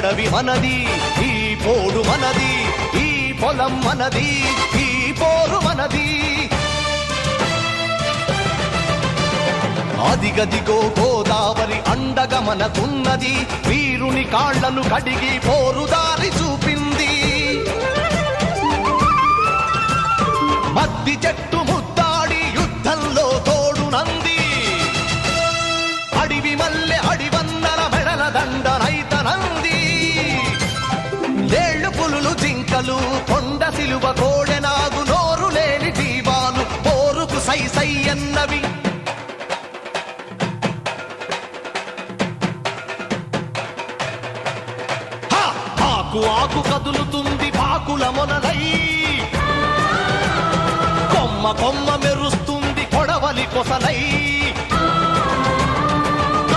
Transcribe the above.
అడవి మనది, ఈ పోడు మనది, ఈ పొలం మనది, ఈ పోరు మనది. అదిగదిగో గోదావరి అండగా మనకున్నది, వీరుని కాళ్లను కడిగి పోరుదారి చూపింది. మద్ది చెట్టు ముద్దాడి యుద్ధంలో తోడునంది, అడివి మల్లె అడివన్నర మెడల దండనైతనంది. లేళ్లు పులులు జింకలు కొండ సిలువ కోడెనాగు నోరు లేని జీవాలు పోరుకు సై సై అన్నవి. ఆకు ఆకు కదులుతుంది పాకుల మొనలై, కొమ్మ కొమ్మ మెరుస్తుంది కొడవలి కొసలై.